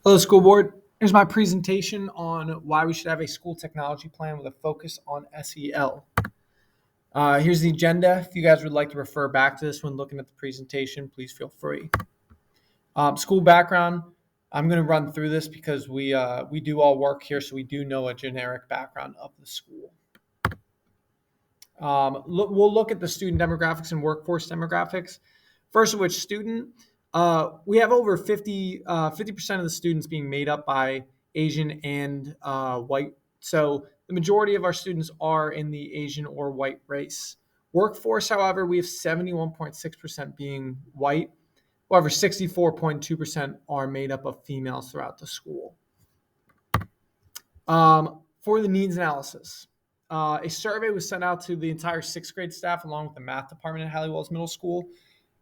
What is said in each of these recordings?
Hello, school board. Here's my presentation on why we should have a school technology plan with a focus on SEL. Here's the agenda. If you guys would like to refer back to this when looking at the presentation, please feel free. School background. I'm going to run through this because we do all work here, so we do know a generic background of the school. We'll look at the student demographics and workforce demographics. First of which, student. We have over 50% of the students being made up by Asian and white. So the majority of our students are in the Asian or white race. Workforce, however, we have 71.6% being white. However, 64.2% are made up of females throughout the school. For the needs analysis, a survey was sent out to the entire sixth grade staff along with the math department at Halliwells Middle School.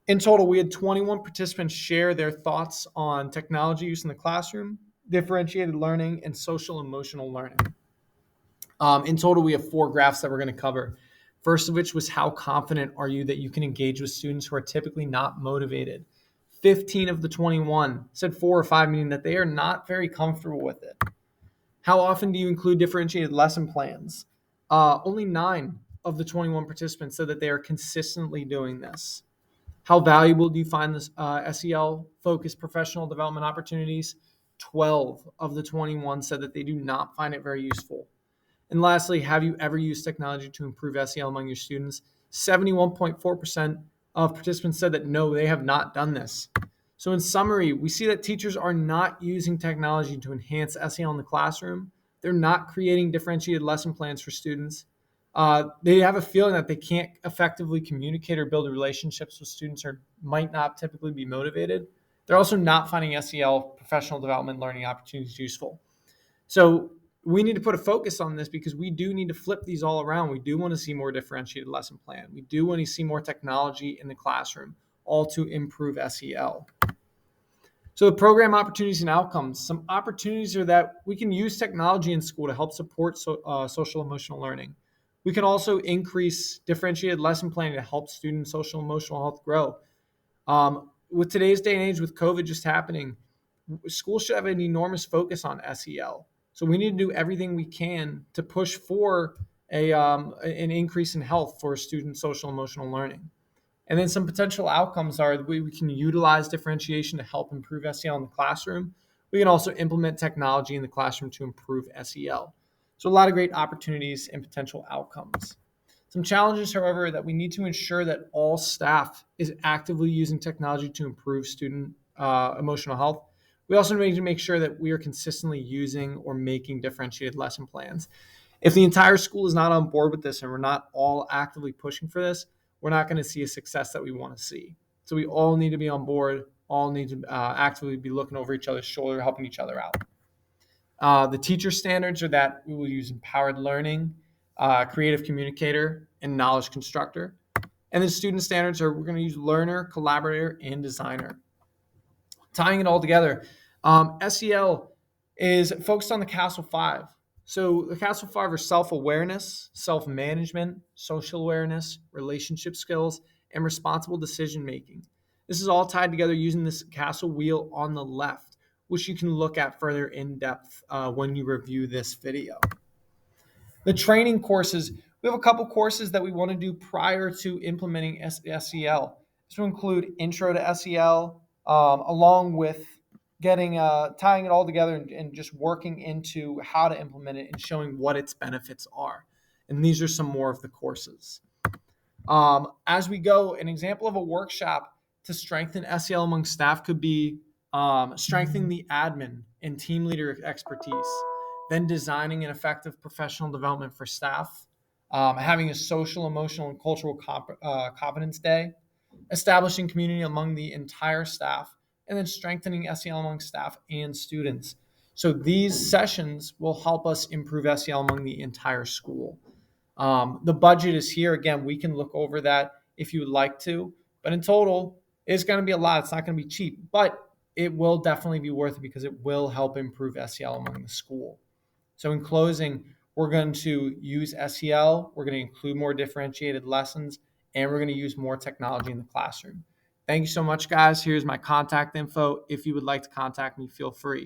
In total, we had 21 participants share their thoughts on technology use in the classroom, differentiated learning, and social emotional learning. In total, we have 4 graphs that we're going to cover. First of which was how confident are you that you can engage with students who are typically not motivated? 15 of the 21 said 4 or 5, meaning that they are not very comfortable with it. How often do you include differentiated lesson plans? Only 9 of the 21 participants said that they are consistently doing this. How valuable do you find this SEL-focused professional development opportunities? 12 of the 21 said that they do not find it very useful. And lastly, have you ever used technology to improve SEL among your students? 71.4% of participants said that no, they have not done this. So in summary, we see that teachers are not using technology to enhance SEL in the classroom. They're not creating differentiated lesson plans for students. They have a feeling that they can't effectively communicate or build relationships with students or might not typically be motivated. They're also not finding SEL professional development learning opportunities useful. So we need to put a focus on this because we do need to flip these all around. We do want to see more differentiated lesson plan. We do want to see more technology in the classroom, all to improve SEL. So the program opportunities and outcomes. Some opportunities are that we can use technology in school to help support social emotional learning. We can also increase differentiated lesson planning to help students' social emotional health grow. With today's day and age, with COVID just happening, schools should have an enormous focus on SEL. So we need to do everything we can to push for an increase in health for student social emotional learning. And then some potential outcomes are that we can utilize differentiation to help improve SEL in the classroom. We can also implement technology in the classroom to improve SEL. So a lot of great opportunities and potential outcomes. Some challenges, however, that we need to ensure that all staff is actively using technology to improve student emotional health. We also need to make sure that we are consistently using or making differentiated lesson plans. If the entire school is not on board with this and we're not all actively pushing for this, we're not going to see a success that we want to see. So we all need to be on board, all need to actively be looking over each other's shoulder, helping each other out. The teacher standards are that we will use empowered learning, creative communicator, and knowledge constructor. And the student standards are we're going to use learner, collaborator, and designer. Tying it all together, SEL is focused on the CASEL 5. So the CASEL 5 are self-awareness, self-management, social awareness, relationship skills, and responsible decision-making. This is all tied together using this CASEL wheel on the left, which you can look at further in depth when you review this video. The training courses, we have a couple courses that we want to do prior to implementing SEL. This will include Intro to SEL, along with tying it all together and just working into how to implement it and showing what its benefits are. And these are some more of the courses. As we go, an example of a workshop to strengthen SEL among staff could be strengthening the admin and team leader expertise, then designing an effective professional development for staff, having a social, emotional, and cultural competence day, establishing community among the entire staff, and then strengthening SEL among staff and students. So these sessions will help us improve SEL among the entire school. The budget is here. Again, we can look over that if you would like to, but in total, it's going to be a lot. It's not going to be cheap, but it will definitely be worth it because it will help improve SEL among the school. So in closing, we're going to use SEL, we're going to include more differentiated lessons, and we're going to use more technology in the classroom. Thank you so much, guys. Here's my contact info. If you would like to contact me, feel free.